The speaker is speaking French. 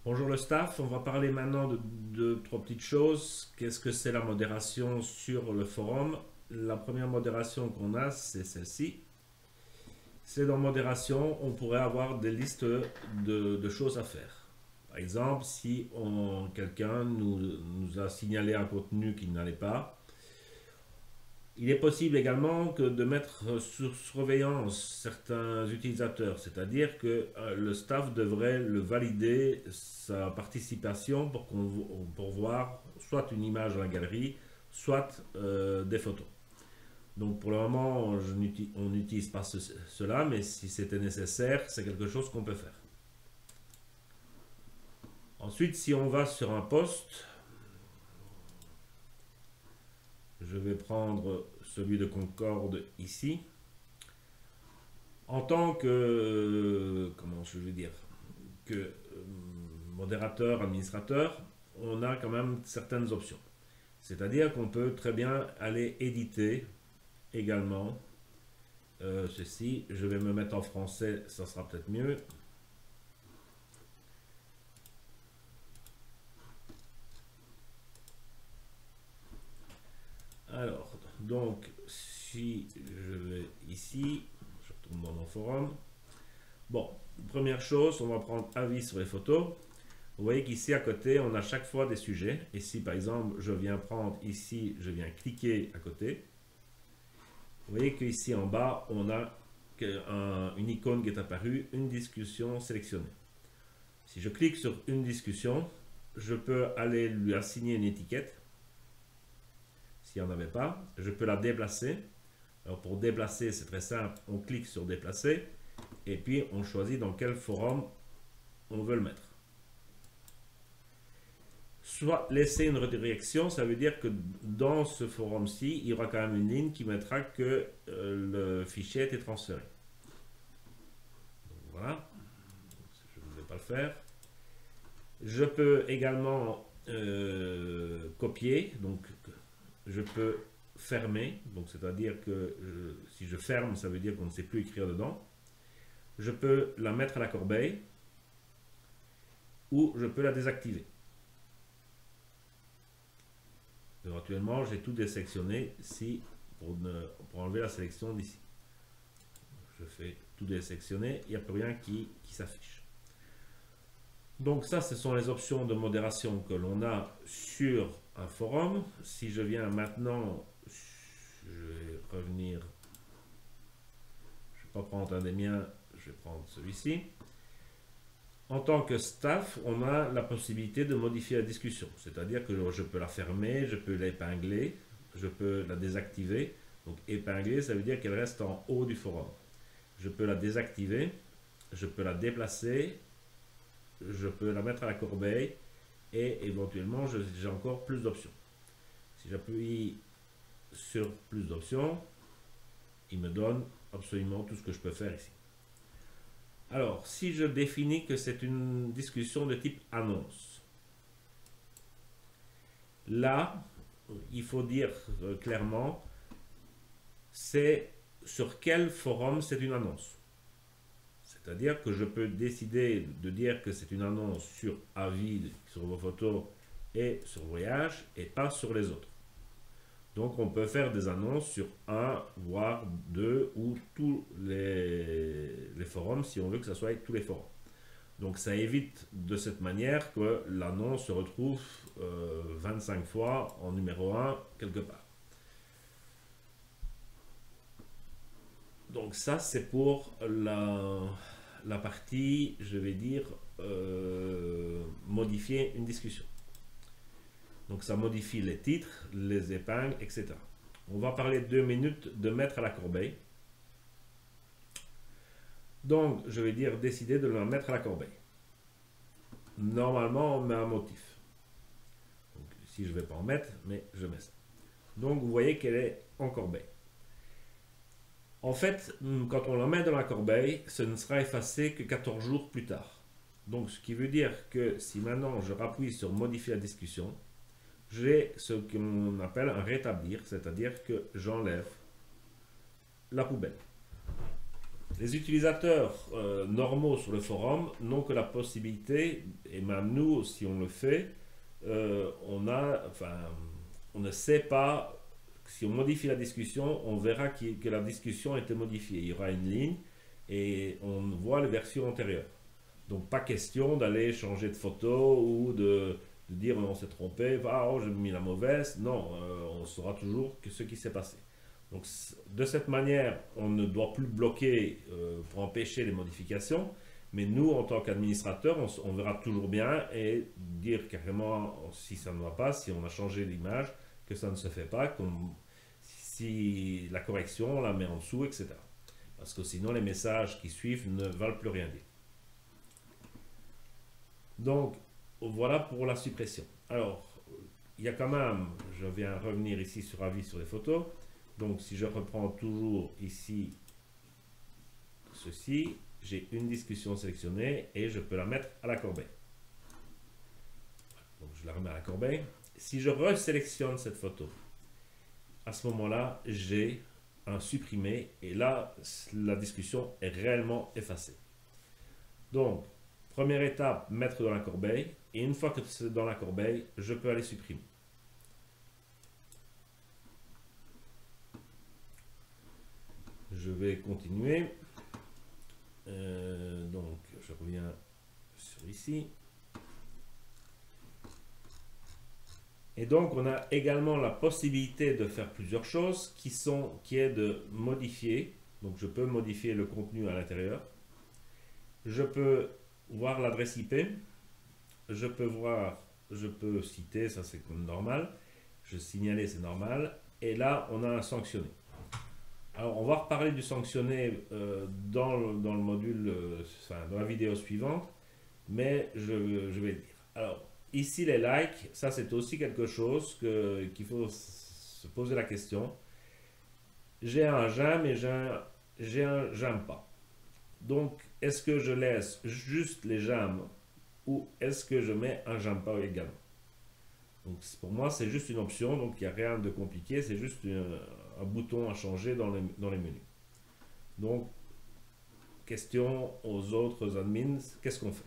Bonjour le staff, on va parler maintenant de deux, trois petites choses. Qu'est-ce que c'est la modération sur le forum? La première modération qu'on a, c'est celle-ci. C'est dans modération, on pourrait avoir des listes de choses à faire. Par exemple, si quelqu'un nous a signalé un contenu qui n'allait pas, il est possible également de mettre sur surveillance certains utilisateurs, c'est-à-dire que le staff devrait le valider sa participation pour voir soit une image dans la galerie, soit des photos. Donc pour le moment, on n'utilise pas cela, mais si c'était nécessaire, c'est quelque chose qu'on peut faire. Ensuite, si on va sur un post, je vais prendre celui de Concorde ici. En tant que, comment je vais dire, que modérateur, administrateur, on a quand même certaines options. C'est-à-dire qu'on peut très bien aller éditer également ceci. Je vais me mettre en français, ça sera peut-être mieux. Alors, donc, si je vais ici, je retourne dans mon forum. Bon, première chose, on va prendre avis sur les photos. Vous voyez qu'ici à côté, on a chaque fois des sujets. Et si par exemple, je viens prendre ici, je viens cliquer à côté, vous voyez qu'ici en bas, on a une icône qui est apparue, une discussion sélectionnée. Si je clique sur une discussion, je peux aller lui assigner une étiquette. S'il n'y en avait pas, je peux la déplacer. Alors pour déplacer, c'est très simple, on clique sur déplacer et puis on choisit dans quel forum on veut le mettre. Soit laisser une redirection, ça veut dire que dans ce forum-ci, il y aura quand même une ligne qui mettra que le fichier a été transféré. Donc, voilà, je ne vais pas le faire. Je peux également copier, donc je peux fermer, donc c'est-à-dire que si je ferme, ça veut dire qu'on ne sait plus écrire dedans. Je peux la mettre à la corbeille ou je peux la désactiver. Éventuellement, j'ai tout désélectionné ici pour enlever la sélection d'ici. Je fais tout désélectionner, il n'y a plus rien qui s'affiche. Donc ça, ce sont les options de modération que l'on a sur un forum. Si je viens maintenant, je vais revenir, je ne vais pas prendre un des miens, je vais prendre celui-ci. En tant que staff, on a la possibilité de modifier la discussion, c'est-à-dire que je peux la fermer, je peux l'épingler, je peux la désactiver. Donc épingler, ça veut dire qu'elle reste en haut du forum. Je peux la désactiver, je peux la déplacer, je peux la mettre à la corbeille et éventuellement j'ai encore plus d'options. Si j'appuie sur plus d'options, il me donne absolument tout ce que je peux faire ici. Alors, si je définis que c'est une discussion de type annonce, là, il faut dire clairement, c'est sur quel forum c'est une annonce. C'est-à-dire que je peux décider de dire que c'est une annonce sur avis, sur vos photos et sur voyage, et pas sur les autres. Donc on peut faire des annonces sur un, voire deux ou tous les forums si on veut que ça soit avec tous les forums. Donc ça évite de cette manière que l'annonce se retrouve 25 fois en numéro 1 quelque part. Donc ça c'est pour la partie, je vais dire, modifier une discussion. Donc ça modifie les titres, les épingles, etc. On va parler 2 minutes de mettre à la corbeille. Donc je vais dire décider de la mettre à la corbeille. Normalement on met un motif. Donc, ici je ne vais pas en mettre, mais je mets ça. Donc vous voyez qu'elle est en corbeille. En fait, quand on la met dans la corbeille, ce ne sera effacé que 14 jours plus tard. Donc ce qui veut dire que si maintenant je rappuie sur modifier la discussion, j'ai ce qu'on appelle un rétablir, c'est-à-dire que j'enlève la poubelle. Les utilisateurs normaux sur le forum n'ont que la possibilité, et même nous, si on le fait, on ne sait pas, si on modifie la discussion, on verra que la discussion a été modifiée. Il y aura une ligne et on voit les versions antérieures. Donc pas question d'aller changer de photo ou de dire on s'est trompé, oh, j'ai mis la mauvaise. Non, on saura toujours ce qui s'est passé. Donc de cette manière, on ne doit plus bloquer pour empêcher les modifications, mais nous, en tant qu'administrateur, on verra toujours bien et dire carrément si ça ne va pas, si on a changé l'image, que ça ne se fait pas, si la correction, on la met en dessous, etc. Parce que sinon, les messages qui suivent ne valent plus rien dire. Donc, voilà pour la suppression. Alors, il y a quand même, je viens revenir ici sur avis sur les photos. Donc, si je reprends toujours ici ceci, j'ai une discussion sélectionnée et je peux la mettre à la corbeille. Donc, je la remets à la corbeille. Si je resélectionne cette photo, à ce moment-là, j'ai un supprimé et là, la discussion est réellement effacée. Donc, première étape, mettre dans la corbeille. Et une fois que c'est dans la corbeille, je peux aller supprimer. Je vais continuer. Donc, je reviens sur ici. Et donc, on a également la possibilité de faire plusieurs choses qui est de modifier. Donc, je peux modifier le contenu à l'intérieur. Je peux voir l'adresse IP. Je peux citer, ça c'est comme normal. Je signaler, c'est normal. Et là, on a un sanctionné. Alors, on va reparler du sanctionné dans le module, dans la vidéo suivante, mais je vais le dire. Alors, ici, les likes, ça c'est aussi quelque chose qu'il faut se poser la question. J'ai un j'aime et j'ai un j'aime pas. Donc, est-ce que je laisse juste les j'aime ou est-ce que je mets un j'aime pas également? Donc, pour moi, c'est juste une option, donc il n'y a rien de compliqué, c'est juste un bouton à changer dans les menus. Donc, question aux autres admins, qu'est-ce qu'on fait?